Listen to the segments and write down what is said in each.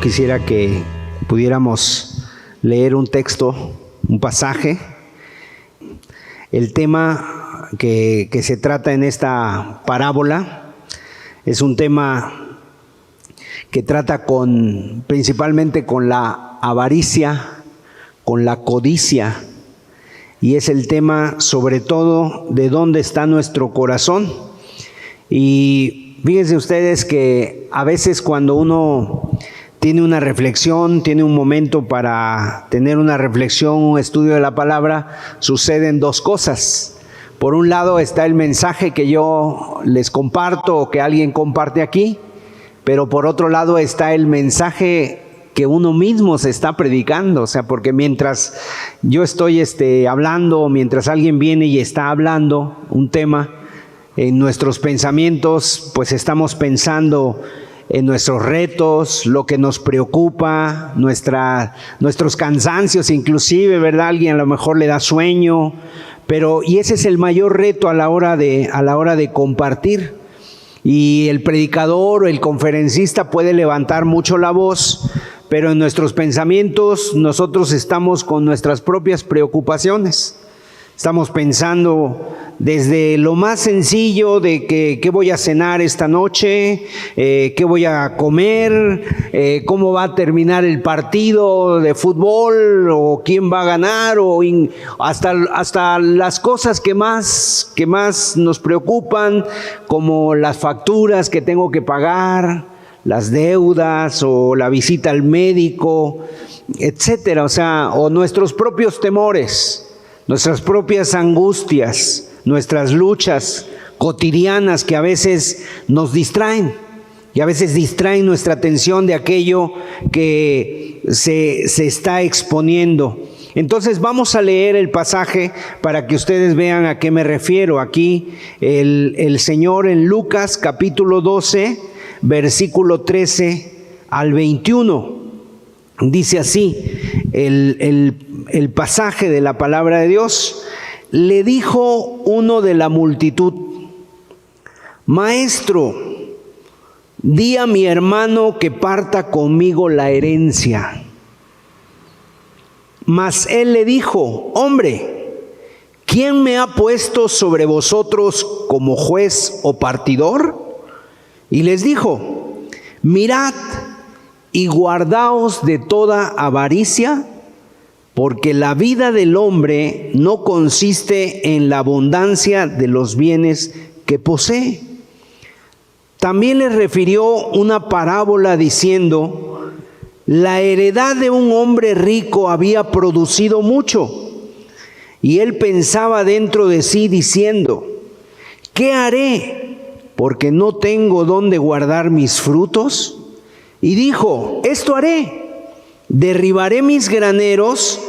quisiera que pudiéramos leer un texto, un pasaje. El tema que se trata en esta parábola es un tema que trata principalmente con la avaricia, con la codicia, y es el tema sobre todo de dónde está nuestro corazón. Y fíjense ustedes que a veces cuando uno tiene una reflexión, tiene un momento para tener una reflexión, un estudio de la palabra, suceden dos cosas. Por un lado está el mensaje que yo les comparto o que alguien comparte aquí, pero por otro lado está el mensaje que uno mismo se está predicando. O sea, porque mientras yo estoy hablando, mientras alguien viene y está hablando un tema, en nuestros pensamientos pues estamos pensando en nuestros retos, lo que nos preocupa, nuestros cansancios inclusive, ¿verdad? Alguien a lo mejor le da sueño, y ese es el mayor reto a la hora de compartir. Y el predicador o el conferencista puede levantar mucho la voz, pero en nuestros pensamientos nosotros estamos con nuestras propias preocupaciones. Estamos pensando desde lo más sencillo de qué voy a cenar esta noche, qué voy a comer, cómo va a terminar el partido de fútbol, o quién va a ganar, o hasta las cosas que más nos preocupan, como las facturas que tengo que pagar, las deudas o la visita al médico, etcétera. O nuestros propios temores, nuestras propias angustias, nuestras luchas cotidianas que a veces nos distraen y a veces distraen nuestra atención de aquello que se está exponiendo. Entonces vamos a leer el pasaje para que ustedes vean a qué me refiero. Aquí el Señor en Lucas capítulo 12, versículo 13 al 21. Dice así el pasaje de la palabra de Dios. Le dijo uno de la multitud: Maestro, di a mi hermano que parta conmigo la herencia. Mas él le dijo: Hombre, ¿quién me ha puesto sobre vosotros como juez o partidor? Y les dijo: Mirad y guardaos de toda avaricia, porque la vida del hombre no consiste en la abundancia de los bienes que posee. También les refirió una parábola diciendo: la heredad de un hombre rico había producido mucho, y él pensaba dentro de sí diciendo: ¿qué haré? Porque no tengo dónde guardar mis frutos. Y dijo: esto haré, derribaré mis graneros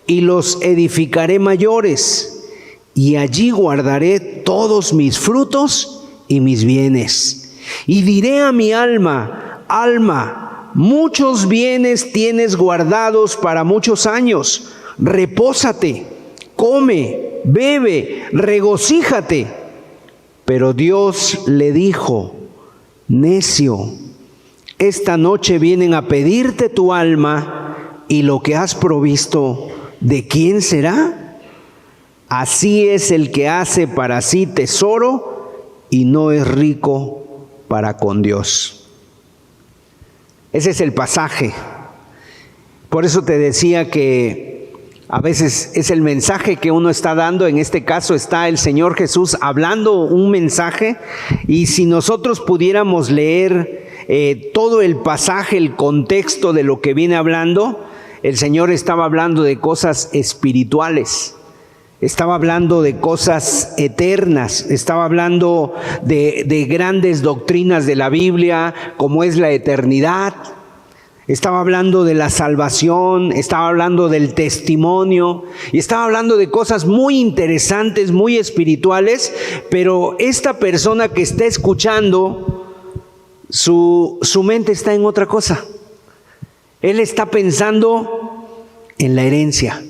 y los edificaré mayores, y allí guardaré todos mis frutos y mis bienes. Y diré a mi alma: alma, muchos bienes tienes guardados para muchos años, repósate, come, bebe, regocíjate. Pero Dios le dijo: necio, esta noche vienen a pedirte tu alma, y lo que has provisto, ¿de quién será? Así es el que hace para sí tesoro y no es rico para con Dios. Ese es el pasaje. Por eso te decía que a veces es el mensaje que uno está dando. En este caso está el Señor Jesús hablando un mensaje, y si nosotros pudiéramos leer todo el pasaje, el contexto de lo que viene hablando, el Señor estaba hablando de cosas espirituales, estaba hablando de cosas eternas, estaba hablando de grandes doctrinas de la Biblia, como es la eternidad. Estaba hablando de la salvación, estaba hablando del testimonio, y estaba hablando de cosas muy interesantes, muy espirituales, pero esta persona que está escuchando, su mente está en otra cosa. Él está pensando en la herencia.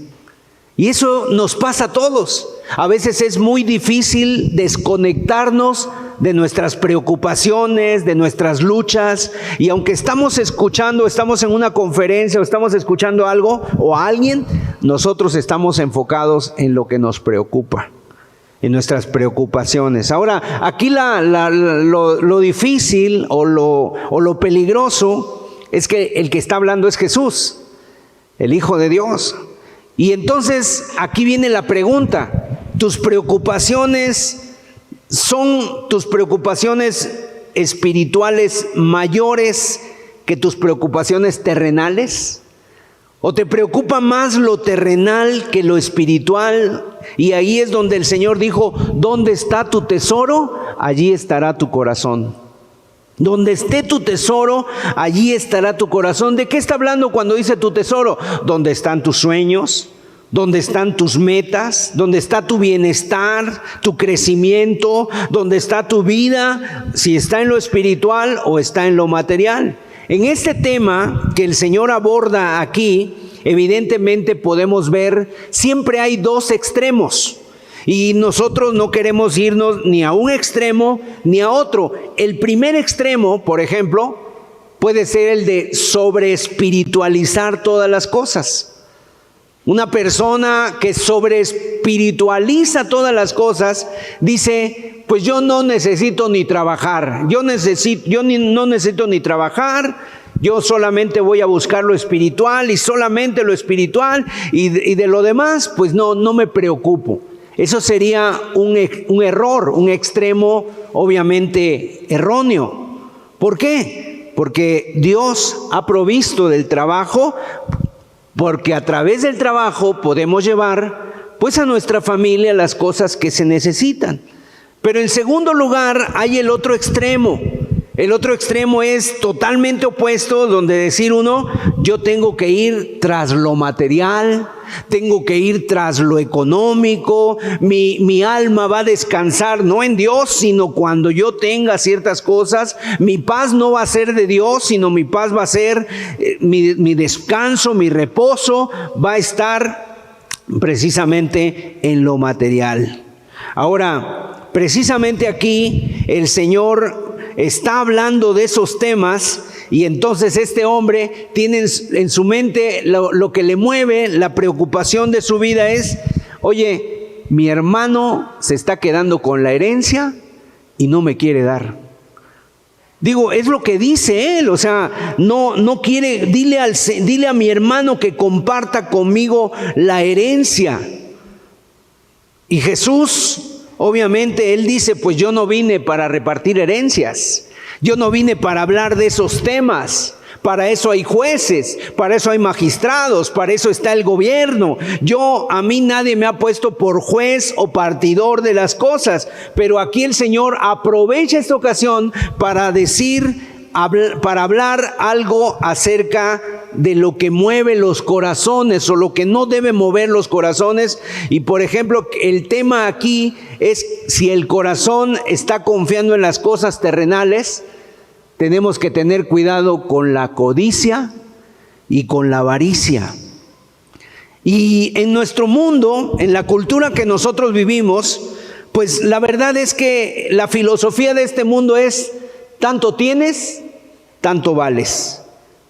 Y eso nos pasa a todos. A veces es muy difícil desconectarnos de nuestras preocupaciones, de nuestras luchas, y aunque estamos en una conferencia o estamos escuchando algo o a alguien, nosotros estamos enfocados en lo que nos preocupa, en nuestras preocupaciones. Ahora, aquí lo difícil o lo peligroso es que el que está hablando es Jesús, el Hijo de Dios. Y entonces aquí viene la pregunta: ¿tus preocupaciones son tus preocupaciones espirituales mayores que tus preocupaciones terrenales? ¿O te preocupa más lo terrenal que lo espiritual? Y ahí es donde el Señor dijo: ¿dónde está tu tesoro? Allí estará tu corazón. Donde esté tu tesoro, allí estará tu corazón. ¿De qué está hablando cuando dice tu tesoro? ¿Dónde están tus sueños? ¿Dónde están tus metas? ¿Dónde está tu bienestar, tu crecimiento? ¿Dónde está tu vida? Si está en lo espiritual o está en lo material. En este tema que el Señor aborda aquí, evidentemente podemos ver, siempre hay dos extremos. Y nosotros no queremos irnos ni a un extremo ni a otro. El primer extremo, por ejemplo, puede ser el de sobreespiritualizar todas las cosas. Una persona que sobreespiritualiza todas las cosas dice: pues yo no necesito ni trabajar, no necesito ni trabajar, yo solamente voy a buscar lo espiritual y solamente lo espiritual, y de lo demás pues no me preocupo. Eso sería un error, un extremo obviamente erróneo. ¿Por qué? Porque Dios ha provisto del trabajo, porque a través del trabajo podemos llevar pues a nuestra familia las cosas que se necesitan. Pero en segundo lugar hay el otro extremo. El otro extremo es totalmente opuesto, donde decir uno: yo tengo que ir tras lo material, tengo que ir tras lo económico, mi alma va a descansar no en Dios, sino cuando yo tenga ciertas cosas. Mi paz no va a ser de Dios, sino mi paz va a ser mi descanso, mi reposo va a estar precisamente en lo material. Ahora, precisamente aquí el Señor está hablando de esos temas, y entonces este hombre tiene en su mente lo que le mueve, la preocupación de su vida es: oye, mi hermano se está quedando con la herencia y no me quiere dar. Digo, es lo que dice él, o sea, no quiere. Dile a mi hermano que comparta conmigo la herencia. Y Jesús, obviamente, él dice: pues yo no vine para repartir herencias, yo no vine para hablar de esos temas. Para eso hay jueces, para eso hay magistrados, para eso está el gobierno. A mí nadie me ha puesto por juez o partidor de las cosas, pero aquí el Señor aprovecha esta ocasión para hablar algo acerca de lo que mueve los corazones o lo que no debe mover los corazones. Y por ejemplo, el tema aquí es: si el corazón está confiando en las cosas terrenales, tenemos que tener cuidado con la codicia y con la avaricia. Y en nuestro mundo, en la cultura que nosotros vivimos, pues la verdad es que la filosofía de este mundo es: tanto tienes, tanto vales.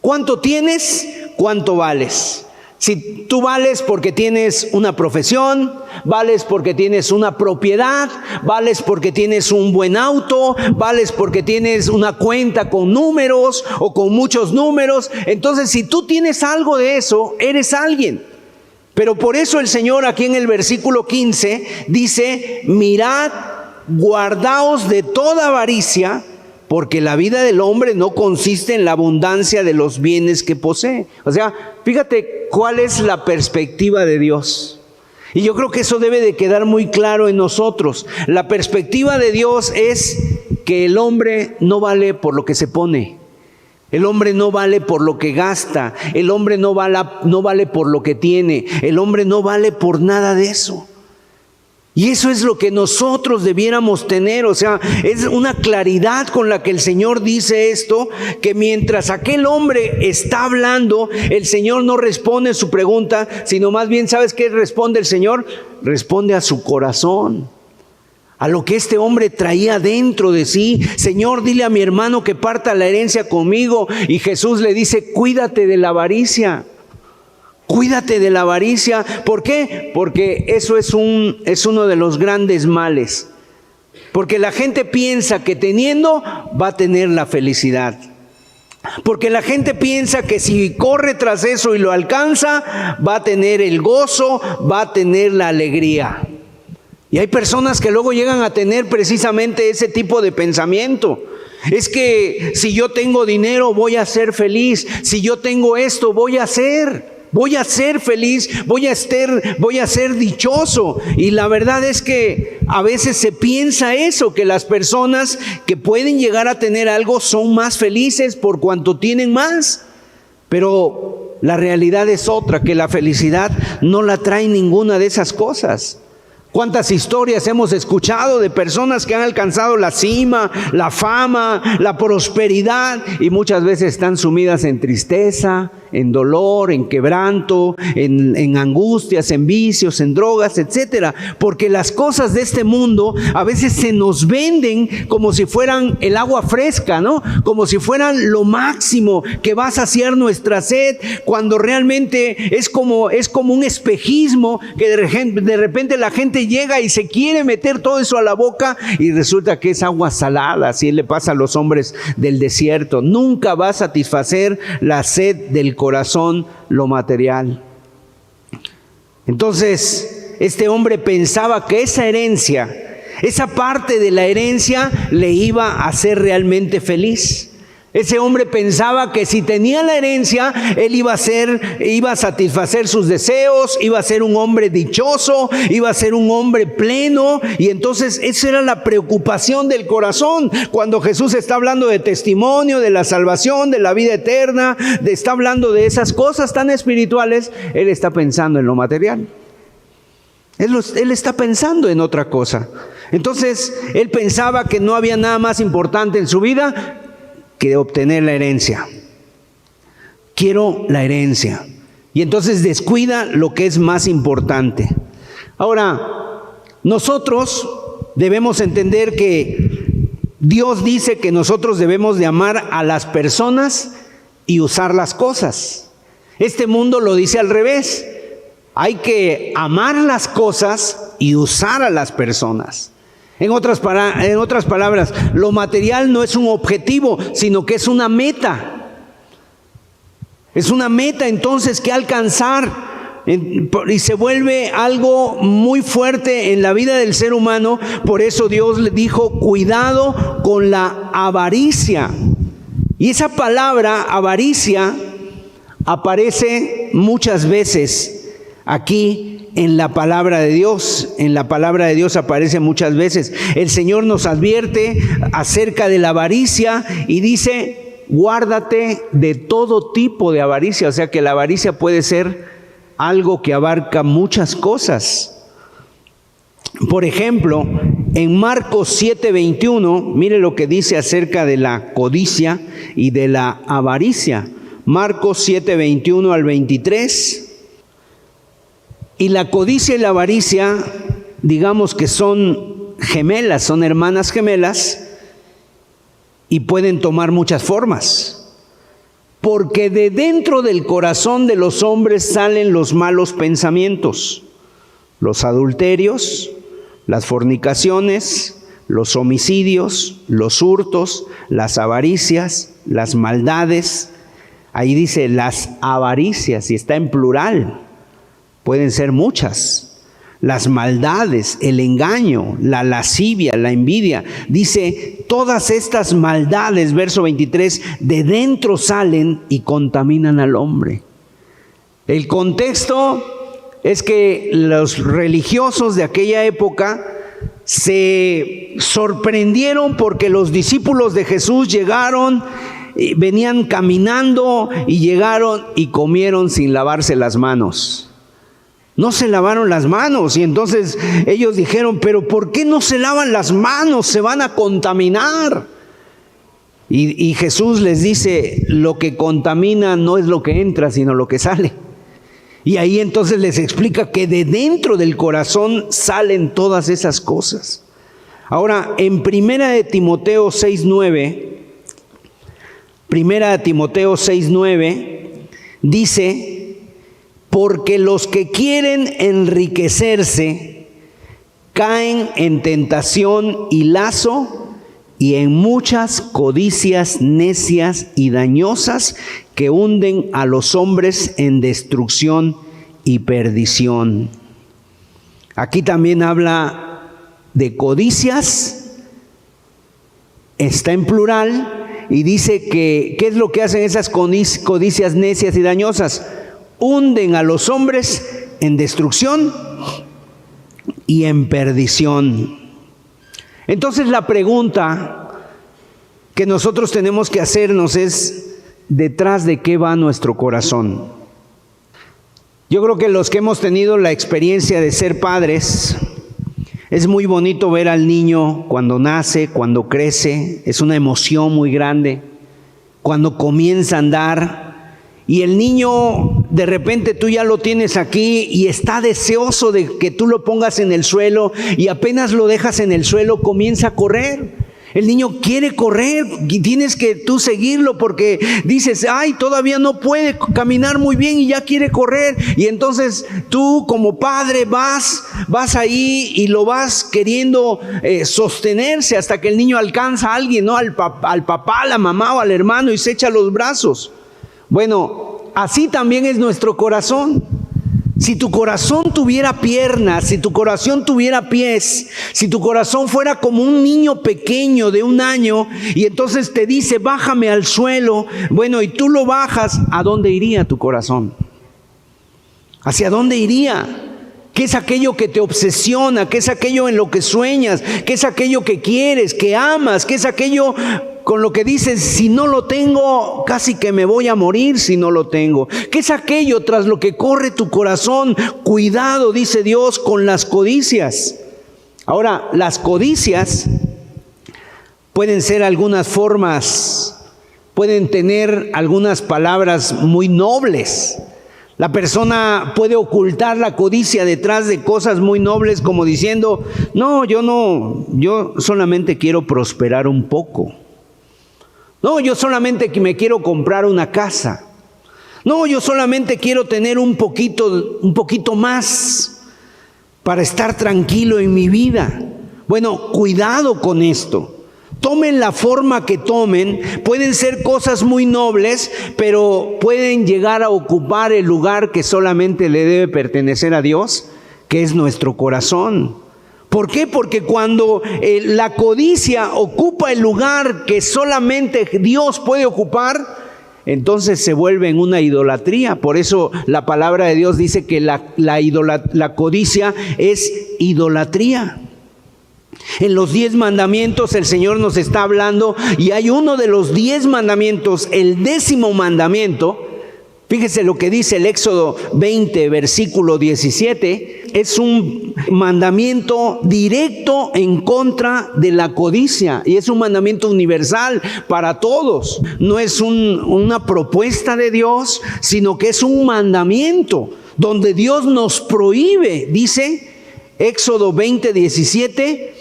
¿Cuánto tienes? ¿Cuánto vales? Si tú vales porque tienes una profesión, vales porque tienes una propiedad, vales porque tienes un buen auto, vales porque tienes una cuenta con números o con muchos números. Entonces, si tú tienes algo de eso, eres alguien. Pero por eso el Señor aquí en el versículo 15 dice: mirad, guardaos de toda avaricia, porque la vida del hombre no consiste en la abundancia de los bienes que posee. O sea, fíjate cuál es la perspectiva de Dios. Y yo creo que eso debe de quedar muy claro en nosotros. La perspectiva de Dios es que el hombre no vale por lo que se pone. El hombre no vale por lo que gasta. El hombre no vale por lo que tiene. El hombre no vale por nada de eso. Y eso es lo que nosotros debiéramos tener, o sea, es una claridad con la que el Señor dice esto, que mientras aquel hombre está hablando, el Señor no responde su pregunta, sino más bien, ¿sabes qué responde el Señor? Responde a su corazón. a lo que este hombre traía dentro de sí. Señor, dile a mi hermano que parta la herencia conmigo. Y Jesús le dice, cuídate de la avaricia. Cuídate de la avaricia. ¿Por qué? Porque eso es uno de los grandes males. Porque la gente piensa que teniendo va a tener la felicidad. Porque la gente piensa que si corre tras eso y lo alcanza, va a tener el gozo, va a tener la alegría. Y hay personas que luego llegan a tener precisamente ese tipo de pensamiento. Es que si yo tengo dinero voy a ser feliz, si yo tengo esto voy a ser feliz, voy a ser dichoso. Y la verdad es que a veces se piensa eso, que las personas que pueden llegar a tener algo son más felices por cuanto tienen más. Pero la realidad es otra, que la felicidad no la trae ninguna de esas cosas. ¿Cuántas historias hemos escuchado de personas que han alcanzado la cima, la fama, la prosperidad y muchas veces están sumidas en tristeza, en dolor, en quebranto, en angustias, en vicios, en drogas, etcétera? Porque las cosas de este mundo a veces se nos venden como si fueran el agua fresca, ¿no? Como si fueran lo máximo que va a saciar nuestra sed, cuando realmente es como un espejismo que de repente la gente llega y se quiere meter todo eso a la boca y resulta que es agua salada. Así le pasa a los hombres del desierto. Nunca va a satisfacer la sed del corazón lo material. Entonces, este hombre pensaba que esa herencia, esa parte de la herencia le iba a hacer realmente feliz. Ese hombre pensaba que si tenía la herencia, él iba a satisfacer sus deseos, iba a ser un hombre dichoso, iba a ser un hombre pleno. Y entonces esa era la preocupación del corazón. Cuando Jesús está hablando de testimonio, de la salvación, de la vida eterna, está hablando de esas cosas tan espirituales, él está pensando en lo material. Él está pensando en otra cosa. Entonces él pensaba que no había nada más importante en su vida que obtener la herencia. Quiero la herencia. Y entonces descuida lo que es más importante. Ahora, nosotros debemos entender que Dios dice que nosotros debemos de amar a las personas y usar las cosas. Este mundo lo dice al revés. Hay que amar las cosas y usar a las personas. En otras palabras, lo material no es un objetivo, sino que es una meta. Es una meta entonces que alcanzar, y se vuelve algo muy fuerte en la vida del ser humano. Por eso Dios le dijo, cuidado con la avaricia. Y esa palabra avaricia aparece muchas veces aquí en la palabra de Dios. En la palabra de Dios aparece muchas veces. El Señor nos advierte acerca de la avaricia y dice, guárdate de todo tipo de avaricia. O sea que la avaricia puede ser algo que abarca muchas cosas. Por ejemplo, en Marcos 7:21, mire lo que dice acerca de la codicia y de la avaricia. Marcos 7:21 al 23. Y la codicia y la avaricia, digamos que son gemelas, son hermanas gemelas y pueden tomar muchas formas. Porque de dentro del corazón de los hombres salen los malos pensamientos, los adulterios, las fornicaciones, los homicidios, los hurtos, las avaricias, las maldades. Ahí dice las avaricias y está en plural. Pueden ser muchas. Las maldades, el engaño, la lascivia, la envidia. Dice, todas estas maldades, verso 23, de dentro salen y contaminan al hombre. El contexto es que los religiosos de aquella época se sorprendieron porque los discípulos de Jesús llegaron, venían caminando y llegaron y comieron sin lavarse las manos. No se lavaron las manos y entonces ellos dijeron, pero ¿por qué no se lavan las manos? Se van a contaminar. Y Jesús les dice, lo que contamina no es lo que entra, sino lo que sale. Y ahí entonces les explica que de dentro del corazón salen todas esas cosas. Ahora, en Primera de Timoteo 6:9, dice: porque los que quieren enriquecerse caen en tentación y lazo y en muchas codicias necias y dañosas que hunden a los hombres en destrucción y perdición. Aquí también habla de codicias, está en plural, y dice que ¿qué es lo que hacen esas codicias necias y dañosas? Hunden a los hombres en destrucción y en perdición. Entonces la pregunta que nosotros tenemos que hacernos es: ¿detrás de qué va nuestro corazón? Yo creo que los que hemos tenido la experiencia de ser padres, es muy bonito ver al niño cuando nace, cuando crece, es una emoción muy grande, cuando comienza a andar. Y el niño, de repente tú ya lo tienes aquí y está deseoso de que tú lo pongas en el suelo, y apenas lo dejas en el suelo comienza a correr. El niño quiere correr y tienes que tú seguirlo porque dices: ay, todavía no puede caminar muy bien y ya quiere correr. Y entonces tú como padre vas ahí y lo vas queriendo sostenerse hasta que el niño alcanza a alguien, ¿no? Al papá, a la mamá o al hermano, y se echa los brazos. Bueno, así también es nuestro corazón. Si tu corazón tuviera piernas, si tu corazón tuviera pies, si tu corazón fuera como un niño pequeño de 1 año y entonces te dice: bájame al suelo, bueno, y tú lo bajas, ¿a dónde iría tu corazón? ¿Hacia dónde iría? ¿Qué es aquello que te obsesiona? ¿Qué es aquello en lo que sueñas? ¿Qué es aquello que quieres, que amas? ¿Qué es aquello con lo que dices: si no lo tengo, casi que me voy a morir si no lo tengo? ¿Qué es aquello tras lo que corre tu corazón? Cuidado, dice Dios, con las codicias. Ahora, las codicias pueden ser algunas formas, pueden tener algunas palabras muy nobles. La persona puede ocultar la codicia detrás de cosas muy nobles, como diciendo: no, yo solamente quiero prosperar un poco. No, yo solamente me quiero comprar una casa. No, yo solamente quiero tener un poquito más para estar tranquilo en mi vida. Bueno, cuidado con esto. Tomen la forma que tomen, pueden ser cosas muy nobles, pero pueden llegar a ocupar el lugar que solamente le debe pertenecer a Dios, que es nuestro corazón. ¿Por qué? Porque cuando la codicia ocupa el lugar que solamente Dios puede ocupar, entonces se vuelve en una idolatría. Por eso la palabra de Dios dice que la codicia es idolatría. En los 10 mandamientos el Señor nos está hablando, y hay uno de los 10 mandamientos, el 10º mandamiento. Fíjese lo que dice el Éxodo 20, versículo 17. Es un mandamiento directo en contra de la codicia, y es un mandamiento universal para todos. No es una propuesta de Dios, sino que es un mandamiento donde Dios nos prohíbe. Dice Éxodo 20, 17: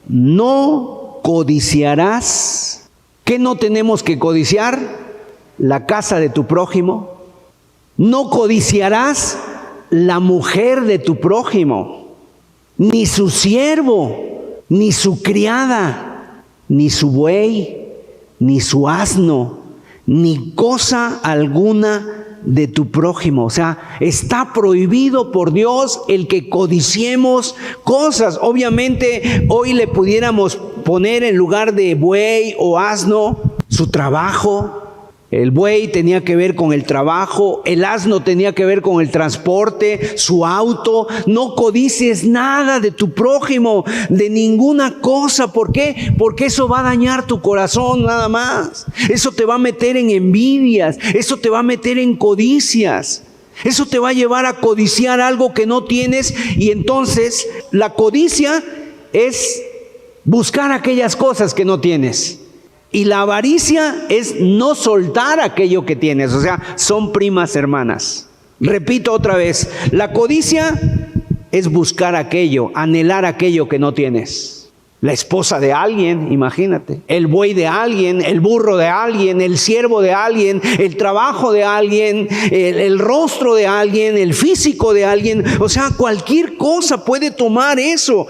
no codiciarás. ¿Qué no tenemos que codiciar? La casa de tu prójimo. No codiciarás la mujer de tu prójimo, ni su siervo, ni su criada, ni su buey, ni su asno, ni cosa alguna de tu prójimo. O sea, está prohibido por Dios el que codiciemos cosas. Obviamente hoy le pudiéramos poner en lugar de buey o asno su trabajo. El buey tenía que ver con el trabajo, el asno tenía que ver con el transporte, su auto. No codicies nada de tu prójimo, de ninguna cosa. ¿Por qué? Porque eso va a dañar tu corazón nada más. Eso te va a meter en envidias, eso te va a meter en codicias. Eso te va a llevar a codiciar algo que no tienes, y entonces la codicia es buscar aquellas cosas que no tienes. Y la avaricia es no soltar aquello que tienes. O sea, son primas hermanas. Repito otra vez, la codicia es buscar aquello, anhelar aquello que no tienes. La esposa de alguien, imagínate. El buey de alguien, el burro de alguien, el siervo de alguien, el trabajo de alguien, el rostro de alguien, el físico de alguien. O sea, cualquier cosa puede tomar eso.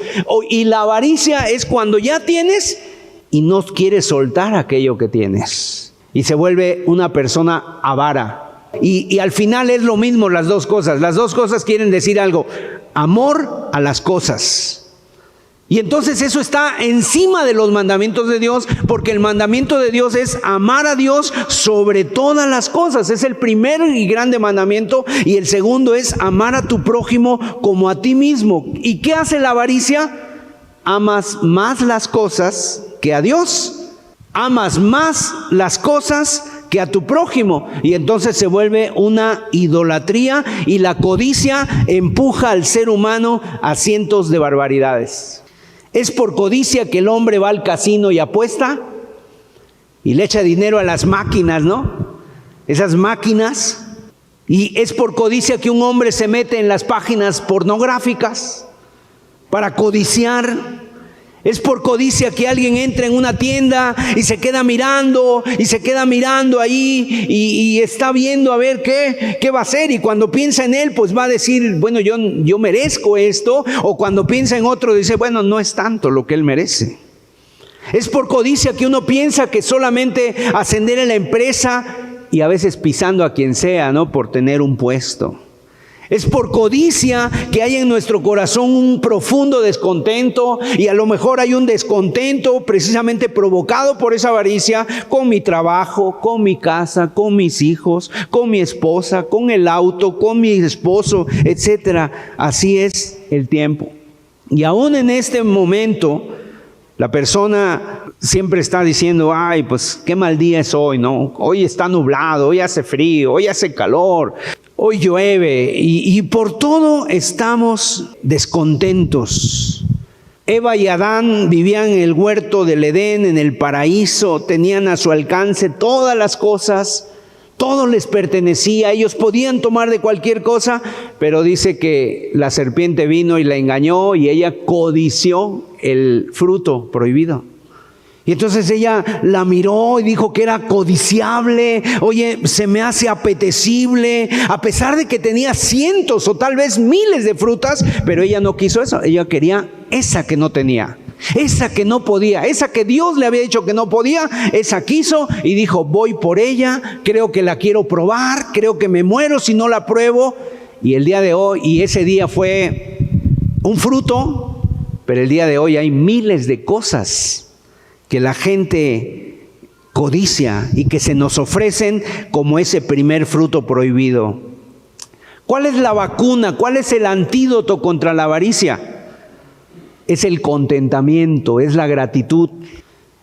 Y la avaricia es cuando ya tienes y no quieres soltar aquello que tienes. Y se vuelve una persona avara. Y al final es lo mismo las dos cosas. Las dos cosas quieren decir algo. Amor a las cosas. Y entonces eso está encima de los mandamientos de Dios, porque el mandamiento de Dios es amar a Dios sobre todas las cosas. Es el primer y grande mandamiento, y el segundo es amar a tu prójimo como a ti mismo. ¿Y qué hace la avaricia? Amas más las cosas que a Dios, amas más las cosas que a tu prójimo, y entonces se vuelve una idolatría, y la codicia empuja al ser humano a cientos de barbaridades. Es por codicia que el hombre va al casino y apuesta y le echa dinero a las máquinas, ¿no? Esas máquinas. Y es por codicia que un hombre se mete en las páginas pornográficas para codiciar. Es por codicia que alguien entra en una tienda y se queda mirando ahí y está viendo a ver qué va a hacer, y cuando piensa en él pues va a decir, bueno, yo merezco esto, o cuando piensa en otro dice, bueno, no es tanto lo que él merece. Es por codicia que uno piensa que solamente ascender en la empresa, y a veces pisando a quien sea, ¿no?, por tener un puesto. Es por codicia que hay en nuestro corazón un profundo descontento, y a lo mejor hay un descontento precisamente provocado por esa avaricia con mi trabajo, con mi casa, con mis hijos, con mi esposa, con el auto, con mi esposo, etcétera. Así es el tiempo. Y aún en este momento, la persona siempre está diciendo, ay, pues qué mal día es hoy, ¿no? Hoy está nublado, hoy hace frío, hoy hace calor, hoy llueve, y por todo estamos descontentos. Eva y Adán vivían en el huerto del Edén, en el paraíso, tenían a su alcance todas las cosas, todo les pertenecía, ellos podían tomar de cualquier cosa, pero dice que la serpiente vino y la engañó, y ella codició el fruto prohibido. Y entonces ella la miró y dijo que era codiciable. Oye, se me hace apetecible, a pesar de que tenía cientos o tal vez miles de frutas, pero ella no quiso eso. Ella quería esa que no tenía, esa que no podía, esa que Dios le había dicho que no podía, esa quiso y dijo, voy por ella, creo que la quiero probar, creo que me muero si no la pruebo. Y el día de hoy, y ese día fue un fruto, pero el día de hoy hay miles de cosas que la gente codicia y que se nos ofrecen como ese primer fruto prohibido. ¿Cuál es la vacuna? ¿Cuál es el antídoto contra la avaricia? Es el contentamiento, es la gratitud,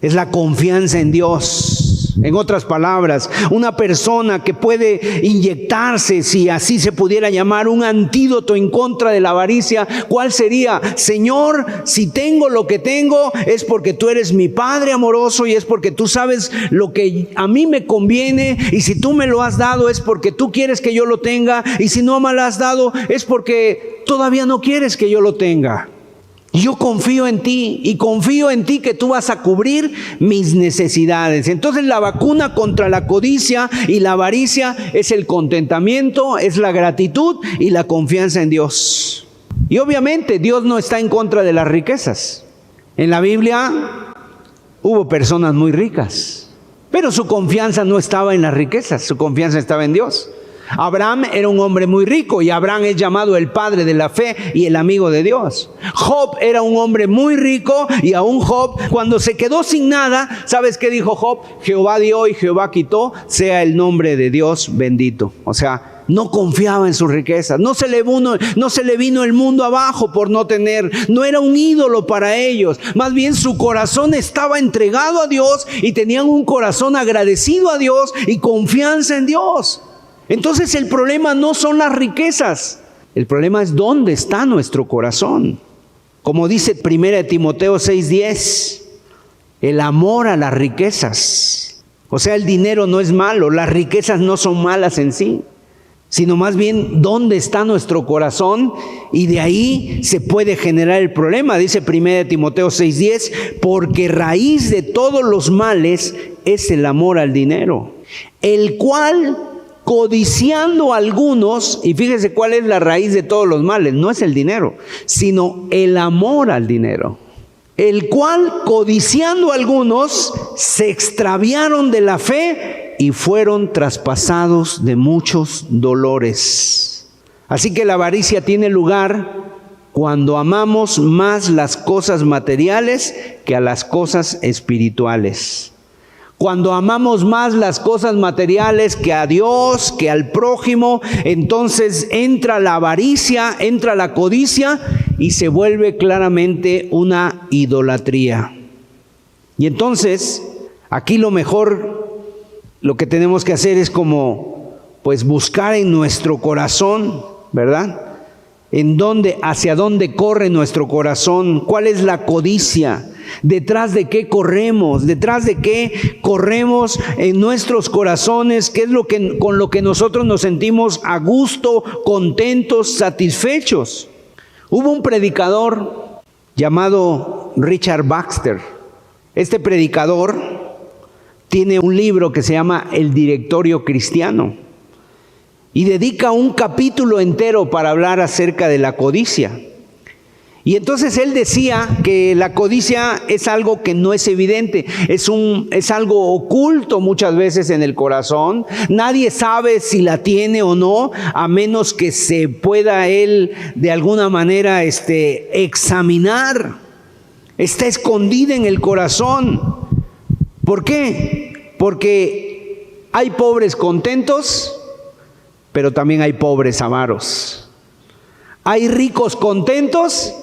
es la confianza en Dios. En otras palabras, una persona que puede inyectarse, si así se pudiera llamar, un antídoto en contra de la avaricia, ¿cuál sería? Señor, si tengo lo que tengo, es porque tú eres mi Padre amoroso, y es porque tú sabes lo que a mí me conviene, y si tú me lo has dado es porque tú quieres que yo lo tenga, y si no me lo has dado es porque todavía no quieres que yo lo tenga. Yo confío en ti, y confío en ti que tú vas a cubrir mis necesidades. Entonces la vacuna contra la codicia y la avaricia es el contentamiento, es la gratitud y la confianza en Dios. Y obviamente Dios no está en contra de las riquezas. En la Biblia hubo personas muy ricas, pero su confianza no estaba en las riquezas, su confianza estaba en Dios. Abraham era un hombre muy rico, y Abraham es llamado el padre de la fe y el amigo de Dios. Job era un hombre muy rico, y aún Job, cuando se quedó sin nada, ¿sabes qué dijo Job? Jehová dio y Jehová quitó, sea el nombre de Dios bendito. O sea, no confiaba en sus riquezas, no se le vino el mundo abajo por no tener, no era un ídolo para ellos, más bien su corazón estaba entregado a Dios, y tenían un corazón agradecido a Dios y confianza en Dios. Entonces el problema no son las riquezas, el problema es dónde está nuestro corazón. Como dice 1 Timoteo 6:10, el amor a las riquezas. O sea, el dinero no es malo, las riquezas no son malas en sí, sino más bien dónde está nuestro corazón, y de ahí se puede generar el problema. Dice 1 Timoteo 6:10, porque raíz de todos los males es el amor al dinero, el cual codiciando algunos, y fíjese cuál es la raíz de todos los males, no es el dinero, sino el amor al dinero, el cual codiciando algunos se extraviaron de la fe y fueron traspasados de muchos dolores. Así que la avaricia tiene lugar cuando amamos más las cosas materiales que a las cosas espirituales. Cuando amamos más las cosas materiales que a Dios, que al prójimo, entonces entra la avaricia, entra la codicia y se vuelve claramente una idolatría. Y entonces, aquí lo que tenemos que hacer es pues buscar en nuestro corazón, ¿verdad? Hacia dónde corre nuestro corazón, cuál es la codicia, detrás de qué corremos, en nuestros corazones, qué es con lo que nosotros nos sentimos a gusto, contentos, satisfechos. Hubo un predicador llamado Richard Baxter. Este predicador tiene un libro que se llama El Directorio Cristiano y dedica un capítulo entero para hablar acerca de la codicia. Y entonces él decía que la codicia es algo que no es evidente, es algo oculto muchas veces en el corazón. Nadie sabe si la tiene o no, a menos que se pueda él de alguna manera examinar. Está escondida en el corazón. ¿Por qué? Porque hay pobres contentos, pero también hay pobres avaros. Hay ricos contentos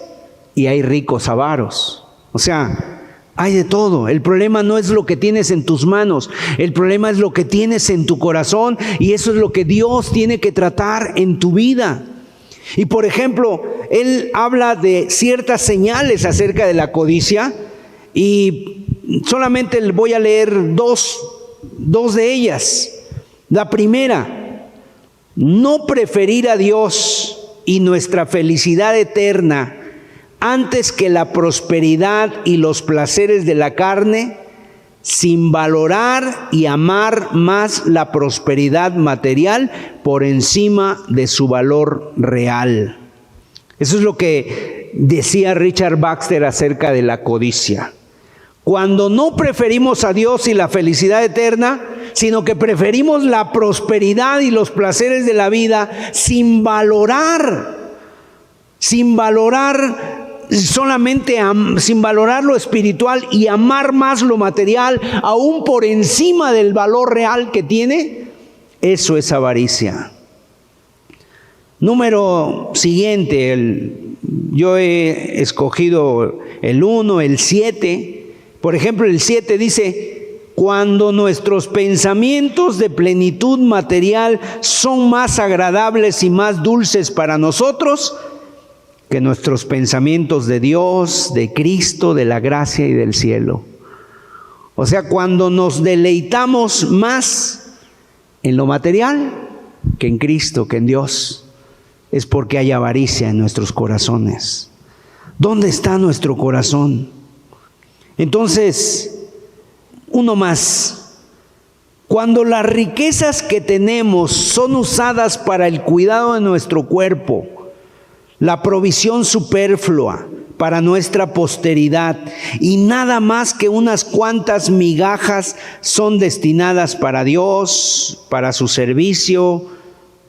y hay ricos avaros. O sea, hay de todo. El problema no es lo que tienes en tus manos, el problema es lo que tienes en tu corazón, y eso es lo que Dios tiene que tratar en tu vida. Y por ejemplo, él habla de ciertas señales acerca de la codicia, y solamente voy a leer dos de ellas. La primera, no preferir a Dios y nuestra felicidad eterna antes que la prosperidad y los placeres de la carne, sin valorar y amar más la prosperidad material por encima de su valor real. Eso es lo que decía Richard Baxter acerca de la codicia. Cuando no preferimos a Dios y la felicidad eterna, sino que preferimos la prosperidad y los placeres de la vida sin valorar lo espiritual y amar más lo material, aún por encima del valor real que tiene, eso es avaricia. Número siguiente, yo he escogido el 1, el 7. Por ejemplo, el 7 dice: cuando nuestros pensamientos de plenitud material son más agradables y más dulces para nosotros que nuestros pensamientos de Dios, de Cristo, de la gracia y del cielo. O sea, cuando nos deleitamos más en lo material que en Cristo, que en Dios, es porque hay avaricia en nuestros corazones. ¿Dónde está nuestro corazón? Entonces, uno más. Cuando las riquezas que tenemos son usadas para el cuidado de nuestro cuerpo, la provisión superflua para nuestra posteridad, y nada más que unas cuantas migajas son destinadas para Dios, para su servicio,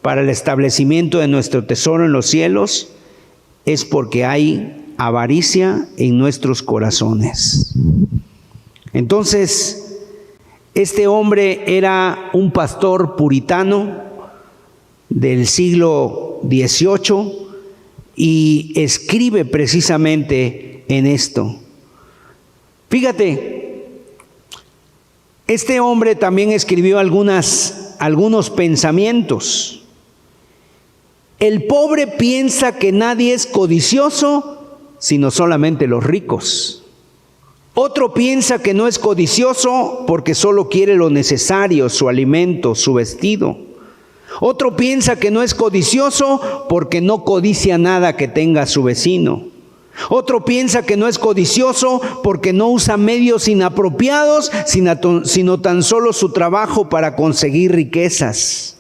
para el establecimiento de nuestro tesoro en los cielos, es porque hay avaricia en nuestros corazones. Entonces, este hombre era un pastor puritano del siglo XVIII y escribe precisamente en esto. Fíjate, este hombre también escribió algunos pensamientos. El pobre piensa que nadie es codicioso sino solamente los ricos. Otro piensa que no es codicioso porque solo quiere lo necesario, su alimento, su vestido. Otro piensa que no es codicioso porque no codicia nada que tenga su vecino. Otro piensa que no es codicioso porque no usa medios inapropiados, sino tan solo su trabajo para conseguir riquezas.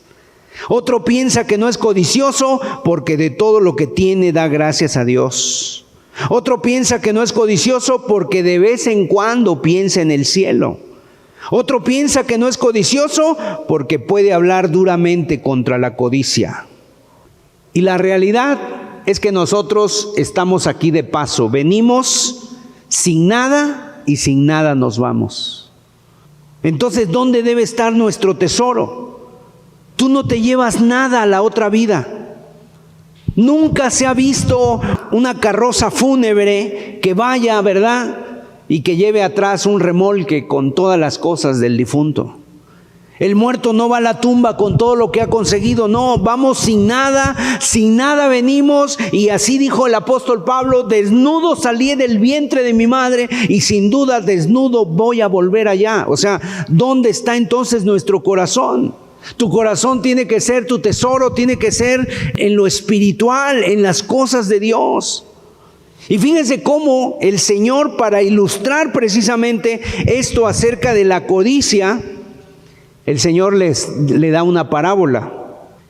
Otro piensa que no es codicioso porque de todo lo que tiene da gracias a Dios. Otro piensa que no es codicioso porque de vez en cuando piensa en el cielo. Otro piensa que no es codicioso porque puede hablar duramente contra la codicia. Y la realidad es que nosotros estamos aquí de paso. Venimos sin nada y sin nada nos vamos. Entonces, ¿dónde debe estar nuestro tesoro? Tú no te llevas nada a la otra vida. Nunca se ha visto una carroza fúnebre que vaya, ¿verdad?, y que lleve atrás un remolque con todas las cosas del difunto. El muerto no va a la tumba con todo lo que ha conseguido, no, vamos sin nada venimos, y así dijo el apóstol Pablo: desnudo salí del vientre de mi madre y sin duda desnudo voy a volver allá. O sea, ¿dónde está entonces nuestro corazón? Tu corazón tiene que ser, tu tesoro tiene que ser en lo espiritual, en las cosas de Dios. Y fíjense cómo el Señor, para ilustrar precisamente esto acerca de la codicia, el Señor le da una parábola.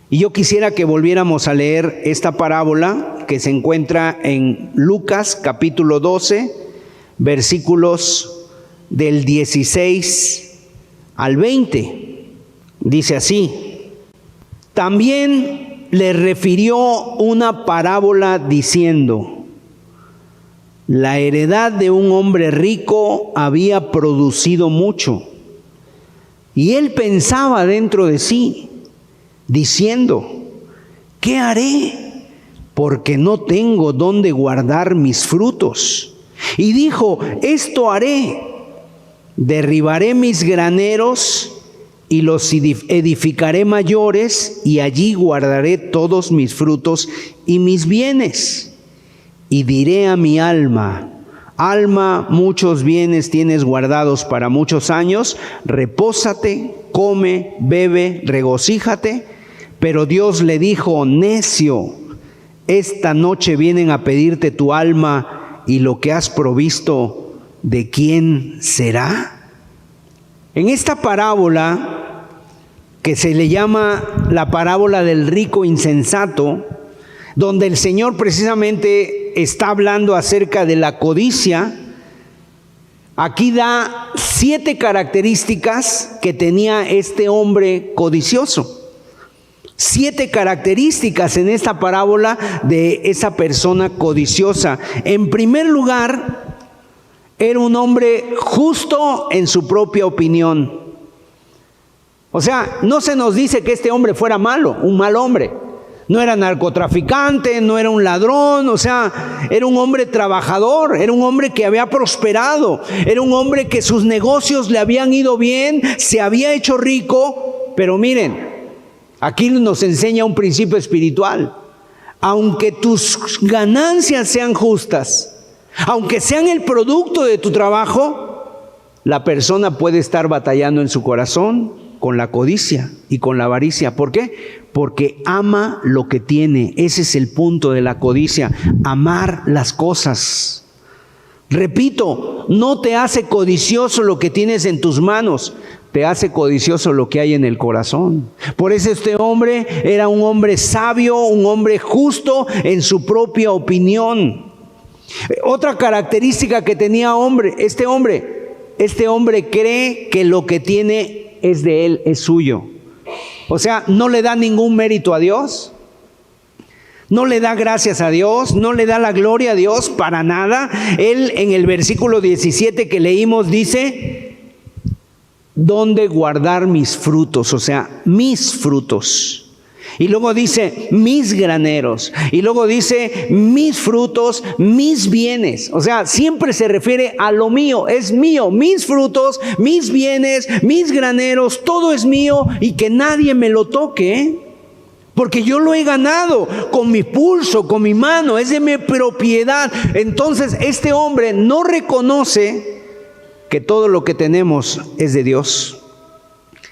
Y yo quisiera que volviéramos a leer esta parábola que se encuentra en Lucas capítulo 12, versículos del 16 al 20. Dice así: también le refirió una parábola diciendo: la heredad de un hombre rico había producido mucho, y él pensaba dentro de sí, diciendo: ¿qué haré? Porque no tengo dónde guardar mis frutos. Y dijo: esto haré, derribaré mis graneros y los edificaré mayores, y allí guardaré todos mis frutos y mis bienes. Y diré a mi alma: alma, muchos bienes tienes guardados para muchos años, repósate, come, bebe, regocíjate. Pero Dios le dijo: necio, esta noche vienen a pedirte tu alma, y lo que has provisto, ¿de quién será? En esta parábola, que se le llama la parábola del rico insensato, donde el Señor precisamente está hablando acerca de la codicia, aquí da 7 características que tenía este hombre codicioso. 7 características en esta parábola de esa persona codiciosa. En primer lugar, era un hombre justo en su propia opinión. O sea, no se nos dice que este hombre fuera malo, un mal hombre. No era narcotraficante, no era un ladrón, o sea, era un hombre trabajador, era un hombre que había prosperado, era un hombre que sus negocios le habían ido bien, se había hecho rico. Pero miren, aquí nos enseña un principio espiritual: aunque tus ganancias sean justas, aunque sean el producto de tu trabajo, la persona puede estar batallando en su corazón con la codicia y con la avaricia. ¿Por qué? Porque ama lo que tiene. Ese es el punto de la codicia: amar las cosas. Repito, no te hace codicioso lo que tienes en tus manos, te hace codicioso lo que hay en el corazón. Por eso este hombre era un hombre sabio, un hombre justo en su propia opinión. Otra característica que tenía este hombre cree que lo que tiene es de él, es suyo. O sea, no le da ningún mérito a Dios, no le da gracias a Dios, no le da la gloria a Dios para nada. Él, en el versículo 17 que leímos, dice: ¿dónde guardar mis frutos? O sea, mis frutos. Y luego dice: mis graneros. Y luego dice: mis frutos, mis bienes. O sea, siempre se refiere a lo mío, es mío, mis frutos, mis bienes, mis graneros, todo es mío, y que nadie me lo toque, porque yo lo he ganado con mi pulso, con mi mano, es de mi propiedad. Entonces este hombre no reconoce que todo lo que tenemos es de Dios.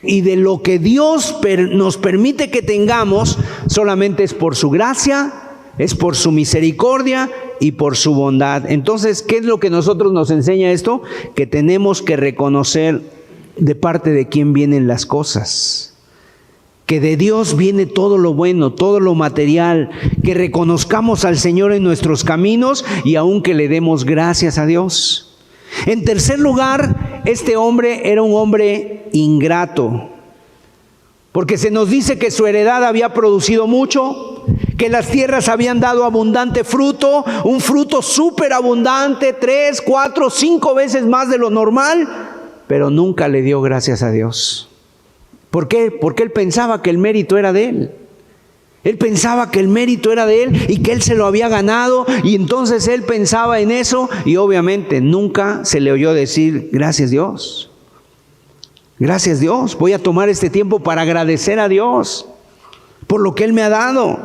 y de lo que Dios nos permite que tengamos, solamente es por su gracia, es por su misericordia y por su bondad. Entonces, ¿qué es lo que nosotros nos enseña esto? Que tenemos que reconocer de parte de quién vienen las cosas. Que de Dios viene todo lo bueno, todo lo material. Que reconozcamos al Señor en nuestros caminos y aun que le demos gracias a Dios. En tercer lugar, este hombre era un hombre ingrato, porque se nos dice que su heredad había producido mucho, que las tierras habían dado abundante fruto, un fruto súper abundante, 3, 4, 5 veces más de lo normal, pero nunca le dio gracias a Dios. ¿Por qué? Porque él pensaba que el mérito era de él. Él pensaba que el mérito era de él y que él se lo había ganado, y entonces él pensaba en eso y obviamente nunca se le oyó decir gracias Dios. Gracias Dios, voy a tomar este tiempo para agradecer a Dios por lo que Él me ha dado.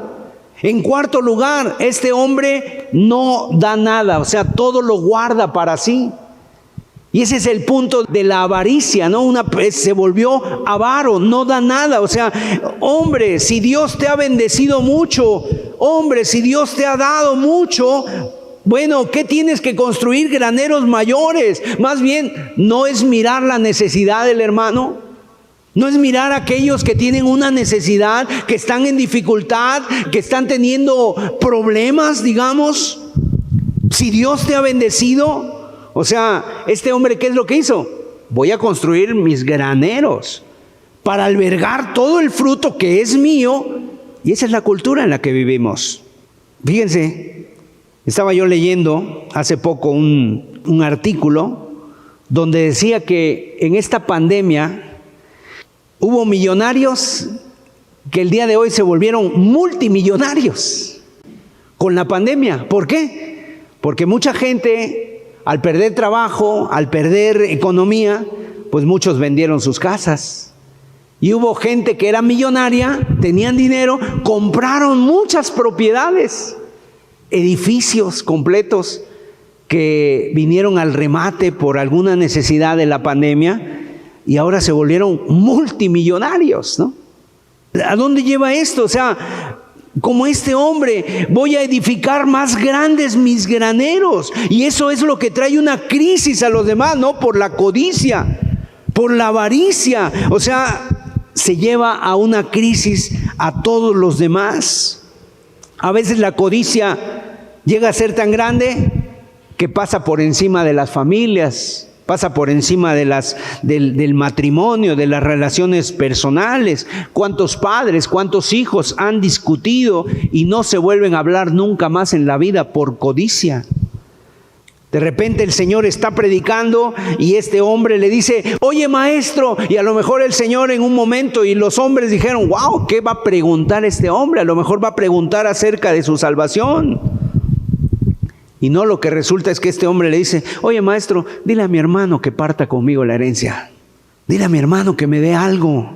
En cuarto lugar, este hombre no da nada, o sea, todo lo guarda para sí. Y ese es el punto de la avaricia, ¿no? Se volvió avaro, no da nada. O sea, hombre, si Dios te ha bendecido mucho, hombre, si Dios te ha dado mucho, bueno, ¿qué tienes que construir? Graneros mayores. Más bien, no es mirar la necesidad del hermano, no es mirar a aquellos que tienen una necesidad, que están en dificultad, que están teniendo problemas, digamos. Si Dios te ha bendecido, o sea, este hombre, ¿qué es lo que hizo? Voy a construir mis graneros para albergar todo el fruto que es mío. Y esa es la cultura en la que vivimos. Fíjense, estaba yo leyendo hace poco un artículo donde decía que en esta pandemia hubo millonarios que el día de hoy se volvieron multimillonarios con la pandemia. ¿Por qué? Porque mucha gente, al perder trabajo, al perder economía, pues muchos vendieron sus casas. Y hubo gente que era millonaria, tenían dinero, compraron muchas propiedades, edificios completos que vinieron al remate por alguna necesidad de la pandemia y ahora se volvieron multimillonarios, ¿no? ¿A dónde lleva esto? O sea, como este hombre, voy a edificar más grandes mis graneros. Y eso es lo que trae una crisis a los demás, ¿no? Por la codicia, por la avaricia. O sea, se lleva a una crisis a todos los demás. A veces la codicia llega a ser tan grande que pasa por encima de las familias, pasa por encima de del matrimonio, de las relaciones personales. ¿Cuántos padres, cuántos hijos han discutido y no se vuelven a hablar nunca más en la vida por codicia? De repente el Señor está predicando y este hombre le dice, oye maestro, y a lo mejor el Señor en un momento, y los hombres dijeron, wow, ¿qué va a preguntar este hombre? A lo mejor va a preguntar acerca de su salvación. Y no, lo que resulta es que este hombre le dice, oye maestro, dile a mi hermano que parta conmigo la herencia. Dile a mi hermano que me dé algo.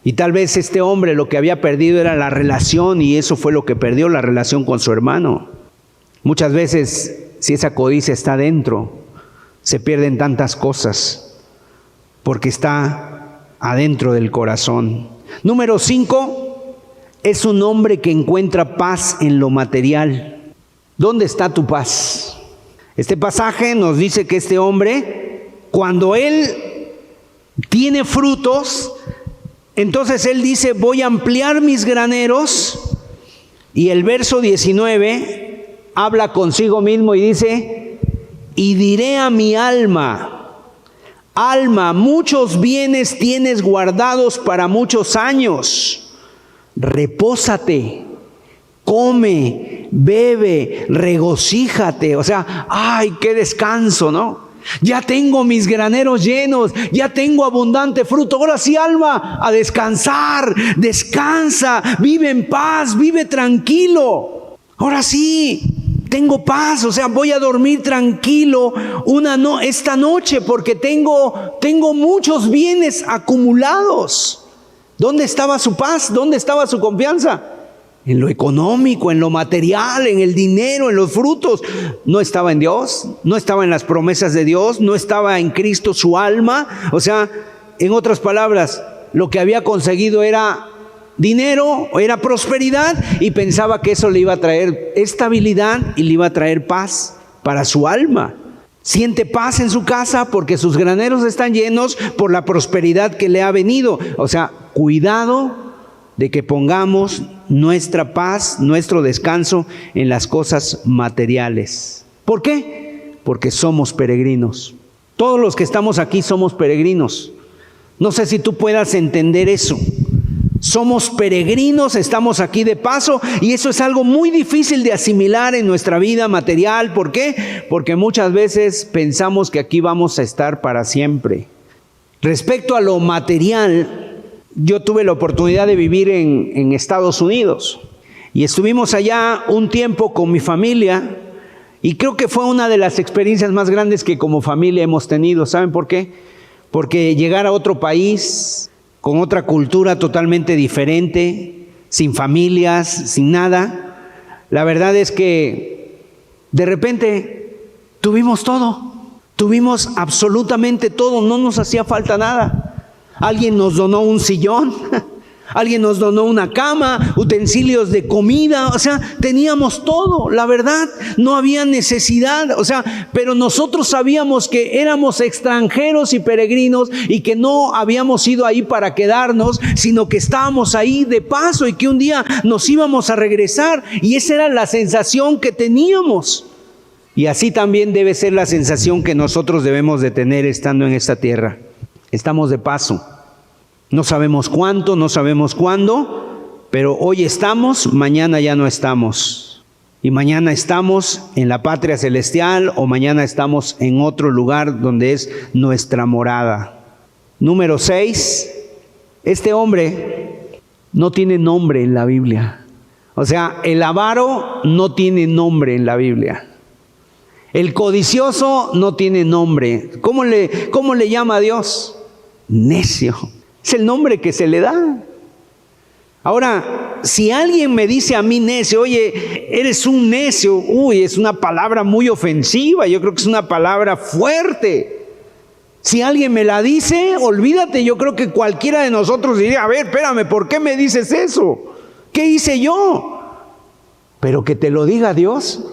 Y tal vez este hombre lo que había perdido era la relación, y eso fue lo que perdió, la relación con su hermano. Muchas veces, si esa codicia está dentro, se pierden tantas cosas porque está adentro del corazón. Número 5, es un hombre que encuentra paz en lo material. ¿Dónde está tu paz? Este pasaje nos dice que este hombre, cuando él tiene frutos, entonces él dice, voy a ampliar mis graneros. Y el verso 19 habla consigo mismo y dice, y diré a mi alma, alma, muchos bienes tienes guardados para muchos años, repósate, come, bebe, regocíjate. O sea, ¡ay, qué descanso!, ¿no? Ya tengo mis graneros llenos, ya tengo abundante fruto. Ahora sí, alma, a descansar, descansa, vive en paz, vive tranquilo. Ahora sí, tengo paz, o sea, voy a dormir tranquilo esta noche porque tengo muchos bienes acumulados. ¿Dónde estaba su paz? ¿Dónde estaba su confianza? En lo económico, en lo material, en el dinero, en los frutos. No estaba en Dios, no estaba en las promesas de Dios, no estaba en Cristo su alma. O sea, En otras palabras, lo que había conseguido era dinero, era prosperidad, y pensaba que eso le iba a traer estabilidad y le iba a traer paz para su alma. Siente paz en su casa porque sus graneros están llenos por la prosperidad que le ha venido. O sea, cuidado de que pongamos nuestra paz, nuestro descanso en las cosas materiales. ¿Por qué? Porque somos peregrinos. Todos los que estamos aquí somos peregrinos. No sé si tú puedas entender eso. Somos peregrinos, estamos aquí de paso, y eso es algo muy difícil de asimilar en nuestra vida material. ¿Por qué? Porque muchas veces pensamos que aquí vamos a estar para siempre. Respecto a lo material, yo tuve la oportunidad de vivir en Estados Unidos y estuvimos allá un tiempo con mi familia, y creo que fue una de las experiencias más grandes que como familia hemos tenido. ¿Saben por qué? Porque llegar a otro país con otra cultura totalmente diferente, sin familias, sin nada, la verdad es que de repente tuvimos todo, tuvimos absolutamente todo, no nos hacía falta nada. Alguien nos donó un sillón, alguien nos donó una cama, utensilios de comida, o sea, teníamos todo, la verdad, no había necesidad, o sea, pero nosotros sabíamos que éramos extranjeros y peregrinos y que no habíamos ido ahí para quedarnos, sino que estábamos ahí de paso y que un día nos íbamos a regresar, y esa era la sensación que teníamos. Y así también debe ser la sensación que nosotros debemos de tener estando en esta tierra. Estamos de paso. No sabemos cuánto, no sabemos cuándo, pero hoy estamos, mañana ya no estamos. Y mañana estamos en la patria celestial, o mañana estamos en otro lugar donde es nuestra morada. Número 6, este hombre no tiene nombre en la Biblia. O sea, el avaro no tiene nombre en la Biblia. El codicioso no tiene nombre. ¿Cómo le llama a Dios? Necio. Es el nombre que se le da. Ahora, si alguien me dice a mí necio, oye, eres un necio, es una palabra muy ofensiva, yo creo que es una palabra fuerte. Si alguien me la dice, olvídate, yo creo que cualquiera de nosotros diría, a ver, espérame, ¿por qué me dices eso? ¿Qué hice yo? Pero que te lo diga Dios.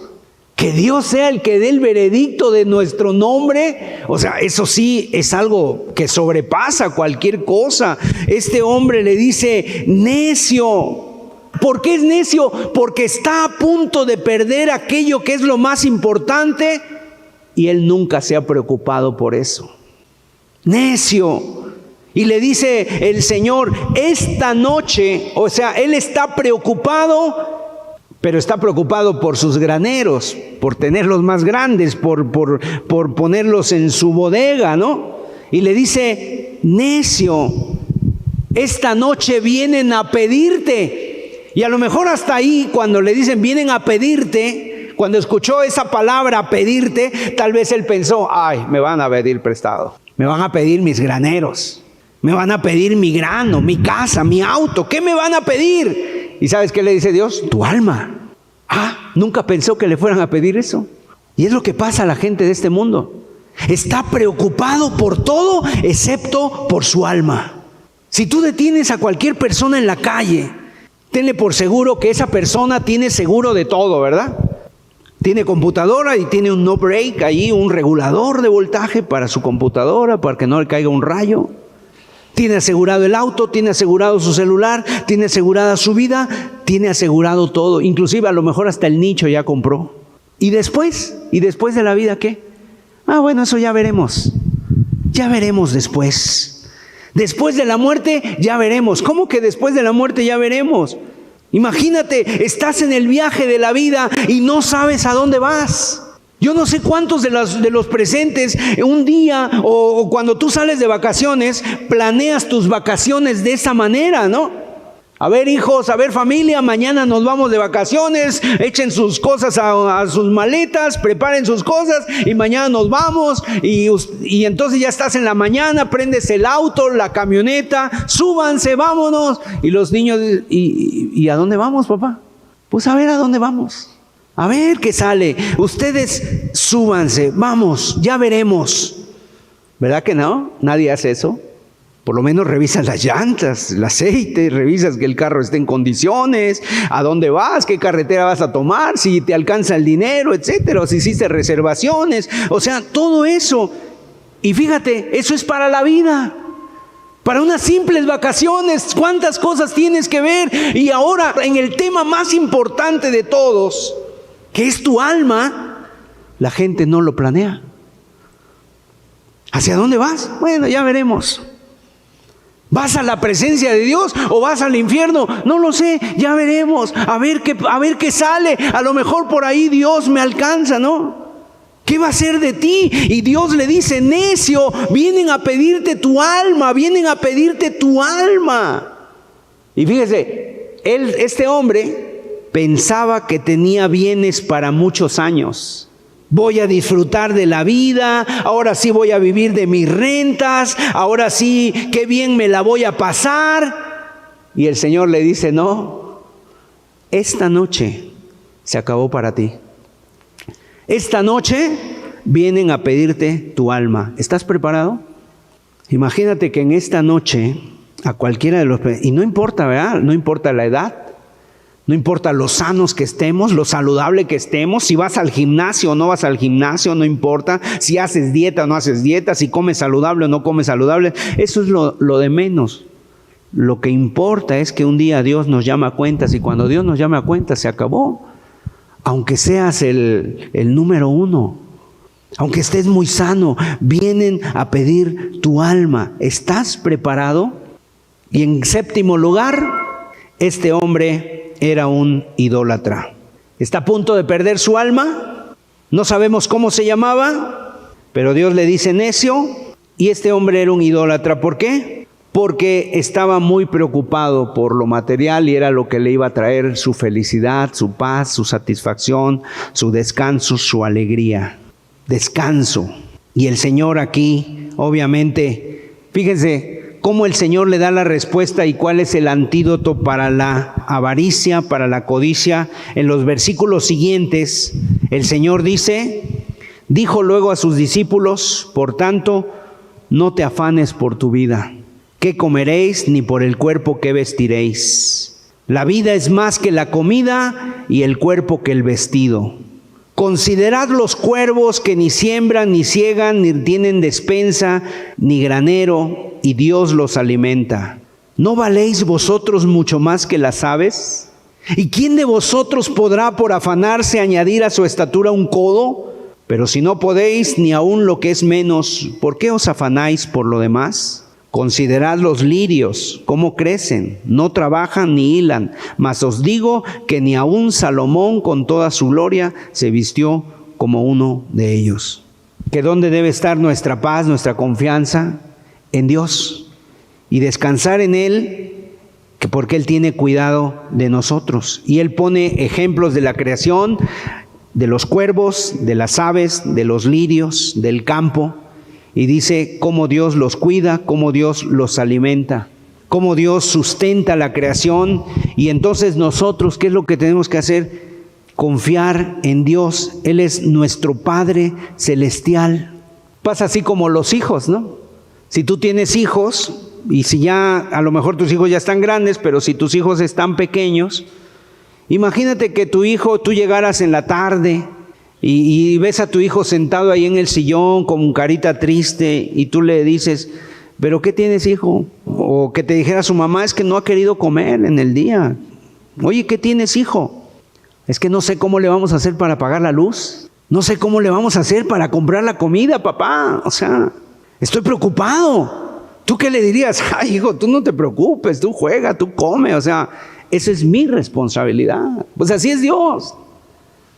Que Dios sea el que dé el veredicto de nuestro nombre, o sea, eso sí es algo que sobrepasa cualquier cosa. Este hombre le dice necio. ¿Por qué es necio? Porque está a punto de perder aquello que es lo más importante, y él nunca se ha preocupado por eso. Necio. Y le dice el Señor, esta noche, o sea, él está preocupado, pero está preocupado por sus graneros, por tenerlos más grandes, por ponerlos en su bodega, ¿no? Y le dice, necio, esta noche vienen a pedirte. Y a lo mejor hasta ahí, cuando le dicen vienen a pedirte, cuando escuchó esa palabra pedirte, tal vez él pensó, ay, me van a pedir prestado, me van a pedir mis graneros, me van a pedir mi grano, mi casa, mi auto, ¿qué me van a pedir? ¿Y sabes qué le dice Dios? Tu alma. Nunca pensó que le fueran a pedir eso. Y es lo que pasa a la gente de este mundo. Está preocupado por todo excepto por su alma. Si tú detienes a cualquier persona en la calle, tenle por seguro que esa persona tiene seguro de todo, ¿verdad? Tiene computadora y tiene un no break ahí, un regulador de voltaje para su computadora, para que no le caiga un rayo. Tiene asegurado el auto, tiene asegurado su celular, tiene asegurada su vida, tiene asegurado todo. Inclusive a lo mejor hasta el nicho ya compró. ¿Y después de la vida qué? Bueno, eso ya veremos. Ya veremos después. Después de la muerte ya veremos. ¿Cómo que después de la muerte ya veremos? Imagínate, estás en el viaje de la vida y no sabes a dónde vas. Yo no sé cuántos de los presentes un día o cuando tú sales de vacaciones, planeas tus vacaciones de esa manera, ¿no? A ver, hijos, a ver, familia, mañana nos vamos de vacaciones, echen sus cosas a sus maletas, preparen sus cosas y mañana nos vamos. Y entonces ya estás en la mañana, prendes el auto, la camioneta, súbanse, vámonos. Y los niños, ¿y a dónde vamos, papá? Pues a ver a dónde vamos. A ver qué sale. Ustedes súbanse, vamos, ya veremos. ¿Verdad que no? Nadie hace eso. Por lo menos revisas las llantas, el aceite, revisas que el carro esté en condiciones, a dónde vas, qué carretera vas a tomar, si te alcanza el dinero, etcétera, o si hiciste reservaciones, o sea, todo eso. Y fíjate, eso es para la vida. Para unas simples vacaciones, ¿cuántas cosas tienes que ver? Y ahora, en el tema más importante de todos, que es tu alma, la gente no lo planea. ¿Hacia dónde vas? Bueno, ya veremos. ¿Vas a la presencia de Dios o vas al infierno? No lo sé, ya veremos. A ver qué sale. A lo mejor por ahí Dios me alcanza, ¿no? ¿Qué va a hacer de ti? Y Dios le dice, necio, vienen a pedirte tu alma, vienen a pedirte tu alma. Y fíjese, este hombre pensaba que tenía bienes para muchos años. Voy a disfrutar de la vida, ahora sí voy a vivir de mis rentas, ahora sí, qué bien me la voy a pasar. Y el Señor le dice, no, esta noche se acabó para ti. Esta noche vienen a pedirte tu alma. ¿Estás preparado? Imagínate que en esta noche, a cualquiera de los... Y no importa, ¿verdad? No importa la edad. No importa lo sanos que estemos, lo saludable que estemos, si vas al gimnasio o no vas al gimnasio, no importa, si haces dieta o no haces dieta, si comes saludable o no comes saludable, eso es lo de menos. Lo que importa es que un día Dios nos llama a cuentas y cuando Dios nos llama a cuentas se acabó. Aunque seas el número 1, aunque estés muy sano, vienen a pedir tu alma. ¿Estás preparado? Y en séptimo lugar, este hombre era un idólatra. Está a punto de perder su alma. No sabemos cómo se llamaba, pero Dios le dice necio. Y este hombre era un idólatra. ¿Por qué? Porque estaba muy preocupado por lo material y era lo que le iba a traer su felicidad, su paz, su satisfacción, su descanso, su alegría. Descanso. Y el Señor aquí, obviamente, fíjense cómo el Señor le da la respuesta y cuál es el antídoto para la avaricia, para la codicia. En los versículos siguientes, el Señor dijo luego a sus discípulos, por tanto, no te afanes por tu vida, qué comeréis, ni por el cuerpo qué vestiréis. La vida es más que la comida y el cuerpo que el vestido. Considerad los cuervos que ni siembran, ni siegan, ni tienen despensa, ni granero, y Dios los alimenta. ¿No valéis vosotros mucho más que las aves? ¿Y quién de vosotros podrá por afanarse añadir a su estatura un codo? Pero si no podéis, ni aun lo que es menos, ¿por qué os afanáis por lo demás? Considerad los lirios, cómo crecen, no trabajan ni hilan, mas os digo que ni aun Salomón con toda su gloria se vistió como uno de ellos. ¿Que dónde debe estar nuestra paz, nuestra confianza? En Dios. Y descansar en Él, que porque Él tiene cuidado de nosotros. Y Él pone ejemplos de la creación, de los cuervos, de las aves, de los lirios, del campo. Y dice cómo Dios los cuida, cómo Dios los alimenta, cómo Dios sustenta la creación. Y entonces nosotros, ¿qué es lo que tenemos que hacer? Confiar en Dios. Él es nuestro Padre celestial. Pasa así como los hijos, ¿no? Si tú tienes hijos, y si ya, a lo mejor tus hijos ya están grandes, pero si tus hijos están pequeños, imagínate que tu hijo, tú llegaras en la tarde, y ves a tu hijo sentado ahí en el sillón con carita triste y tú le dices, ¿pero qué tienes, hijo? O que te dijera su mamá, es que no ha querido comer en el día. Oye, ¿qué tienes, hijo? Es que no sé cómo le vamos a hacer para pagar la luz. No sé cómo le vamos a hacer para comprar la comida, papá. O sea, estoy preocupado. ¿Tú qué le dirías? Ay, hijo, tú no te preocupes, tú juega, tú come. O sea, esa es mi responsabilidad. Pues así es Dios.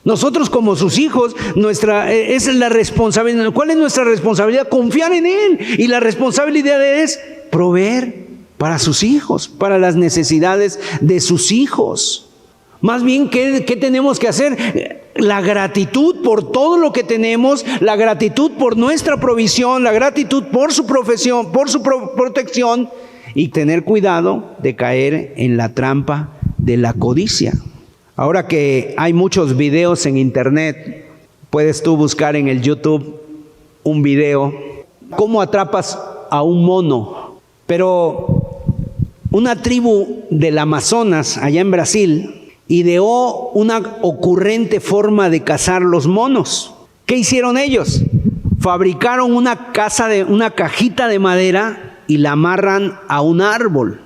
Nosotros como sus hijos, esa es la responsabilidad. ¿Cuál es nuestra responsabilidad? Confiar en Él. Y la responsabilidad es proveer para sus hijos, para las necesidades de sus hijos. Más bien, ¿qué tenemos que hacer? La gratitud por todo lo que tenemos, la gratitud por nuestra provisión, la gratitud por su profesión, por su protección, y tener cuidado de caer en la trampa de la codicia. Ahora que hay muchos videos en internet, puedes tú buscar en el YouTube un video, ¿cómo atrapas a un mono? Pero una tribu del Amazonas, allá en Brasil, ideó una ocurrente forma de cazar los monos. ¿Qué hicieron ellos? Fabricaron una cajita de madera y la amarran a un árbol.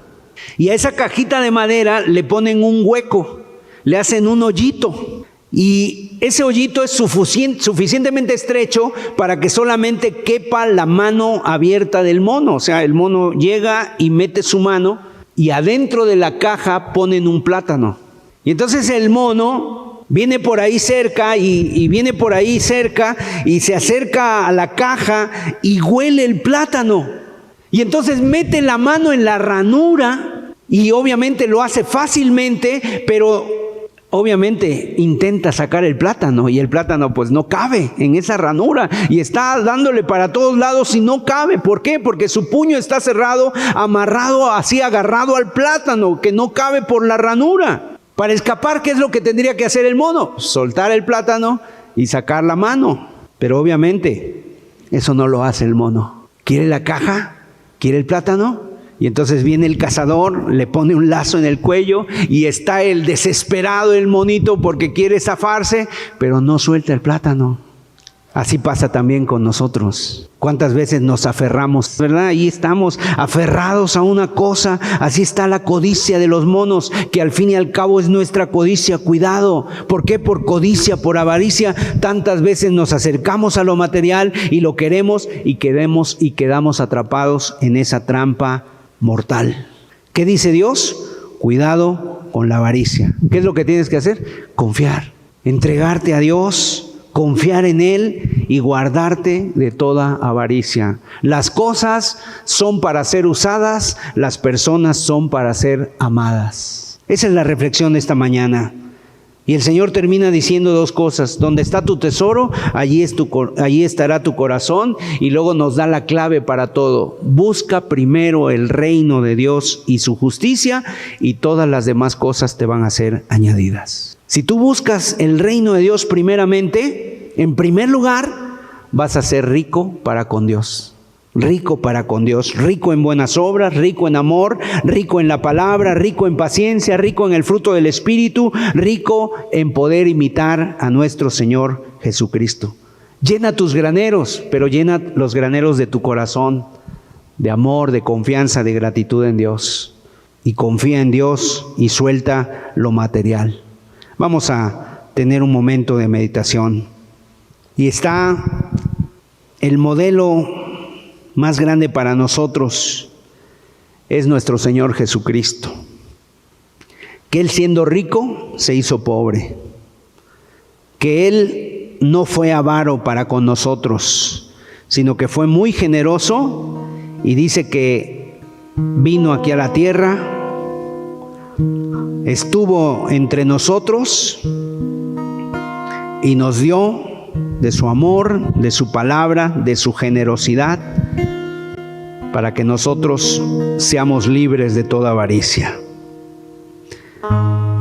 Y a esa cajita de madera le ponen un hueco, le hacen un hoyito. Y ese hoyito es suficientemente estrecho para que solamente quepa la mano abierta del mono. O sea, el mono llega y mete su mano y adentro de la caja ponen un plátano. Y entonces el mono viene por ahí cerca y viene por ahí cerca y se acerca a la caja y huele el plátano. Y entonces mete la mano en la ranura y obviamente lo hace fácilmente, pero obviamente intenta sacar el plátano y el plátano pues no cabe en esa ranura y está dándole para todos lados y no cabe. ¿Por qué? Porque su puño está cerrado, amarrado, así agarrado al plátano que no cabe por la ranura. Para escapar, ¿qué es lo que tendría que hacer el mono? Soltar el plátano y sacar la mano. Pero obviamente eso no lo hace el mono. ¿Quiere la caja? ¿Quiere el plátano? Y entonces viene el cazador, le pone un lazo en el cuello y está el desesperado, el monito, porque quiere zafarse, pero no suelta el plátano. Así pasa también con nosotros. ¿Cuántas veces nos aferramos? ¿Verdad? Ahí estamos aferrados a una cosa. Así está la codicia de los monos, que al fin y al cabo es nuestra codicia. Cuidado. ¿Por qué? Por codicia, por avaricia. Tantas veces nos acercamos a lo material y lo queremos y quedamos atrapados en esa trampa mortal. ¿Qué dice Dios? Cuidado con la avaricia. ¿Qué es lo que tienes que hacer? Confiar, entregarte a Dios, confiar en Él y guardarte de toda avaricia. Las cosas son para ser usadas, las personas son para ser amadas. Esa es la reflexión de esta mañana. Y el Señor termina diciendo dos cosas: donde está tu tesoro, allí estará tu corazón. Y luego nos da la clave para todo: busca primero el reino de Dios y su justicia, y todas las demás cosas te van a ser añadidas. Si tú buscas el reino de Dios primeramente, en primer lugar, vas a ser rico para con Dios. Rico para con Dios, rico en buenas obras, rico en amor, rico en la palabra, rico en paciencia, rico en el fruto del Espíritu, rico en poder imitar a nuestro Señor Jesucristo. Llena tus graneros, pero llena los graneros de tu corazón, de amor, de confianza, de gratitud en Dios. Y confía en Dios y suelta lo material. Vamos a tener un momento de meditación. Y está el modelo más grande para nosotros, es nuestro Señor Jesucristo, que Él, siendo rico, se hizo pobre, que Él no fue avaro para con nosotros, sino que fue muy generoso, y dice que vino aquí a la tierra, estuvo entre nosotros y nos dio de su amor, de su palabra, de su generosidad, para que nosotros seamos libres de toda avaricia.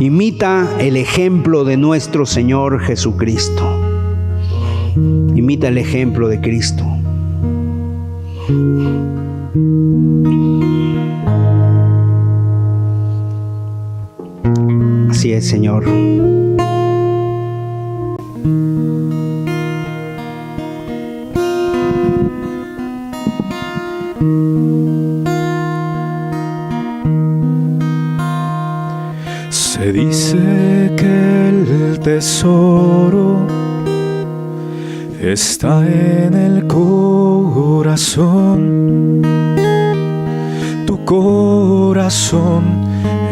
Imita el ejemplo de nuestro Señor Jesucristo. Imita el ejemplo de Cristo. Así es, Señor. Se dice que el tesoro está en el corazón. Tu corazón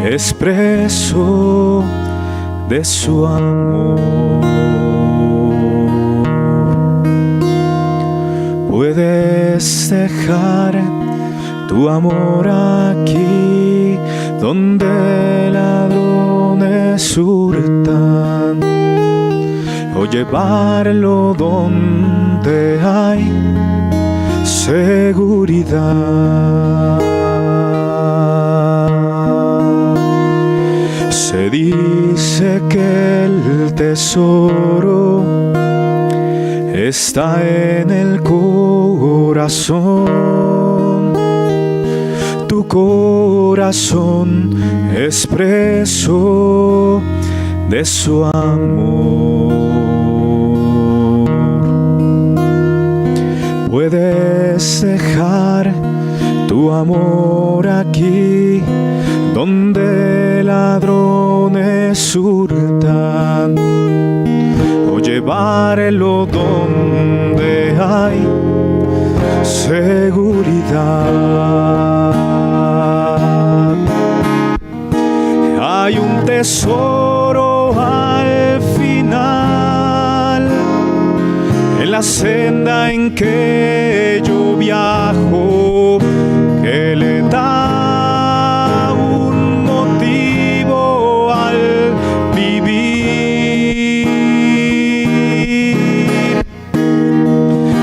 es preso de su amor. Puedes dejar tu amor aquí, donde ladrones hurtan, o llevarlo donde hay seguridad. Se dice que el tesoro está en el corazón. tu corazón expreso de su amor. Puedes dejar tu amor aquí, donde ladrones hurtan, o llevarlo donde hay seguridad. Hay un tesoro al final, en la senda en que yo viajo, que le da un motivo al vivir.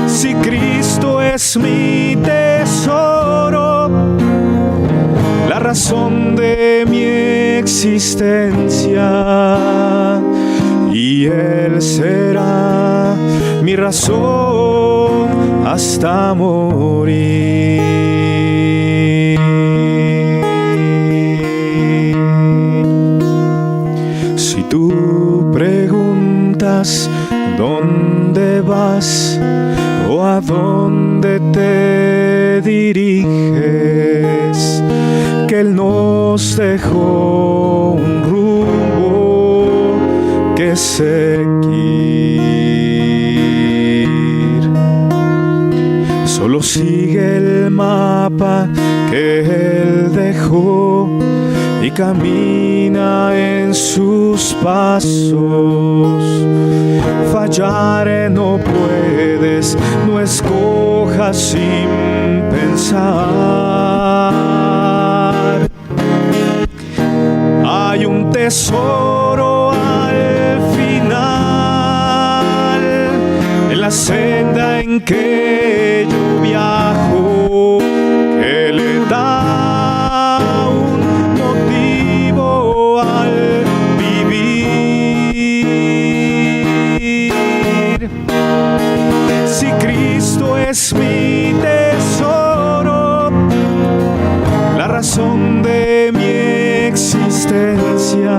Si Cristo es mi tesoro, la razón de mi existencia, y Él será mi razón hasta morir. Si tú preguntas dónde vas o a dónde te diriges, que Él nos dejó un rumbo que seguir. Solo sigue el mapa que Él dejó y camina en sus pasos. Fallar no puedes, no escojas sin pensar. Hay un tesoro al final, en la senda en que yo viajo, que le da un motivo al vivir. Si Cristo es mi tesoro, la razón de mi existencia,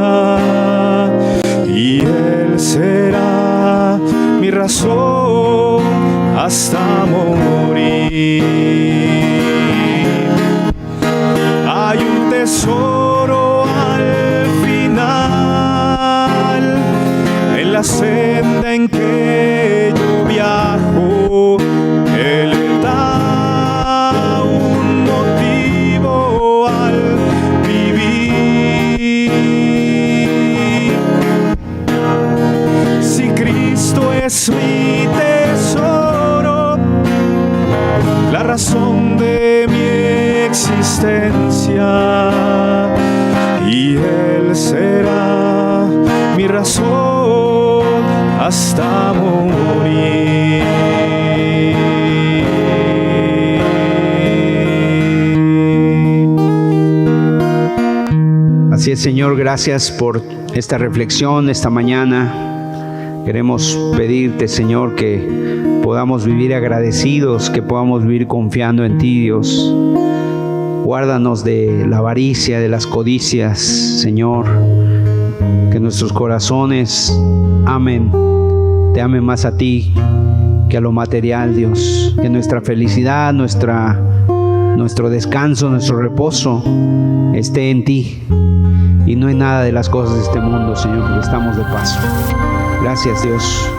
y Él será mi razón hasta morir. Hay un tesoro al final, en la senda en que yo viajo, que le da un motivo al vivir. Si Cristo es mi tesoro, la razón de mi existencia, y Él será mi razón hasta morir. Así es, Señor, gracias por esta reflexión esta mañana. Queremos pedirte, Señor, que podamos vivir agradecidos, que podamos vivir confiando en ti, Dios. Guárdanos de la avaricia, de las codicias, Señor. Que nuestros corazones te amen más a ti que a lo material, Dios. Que nuestra felicidad, nuestro descanso, nuestro reposo esté en ti y no en nada de las cosas de este mundo, Señor, porque estamos de paso. Gracias, Dios.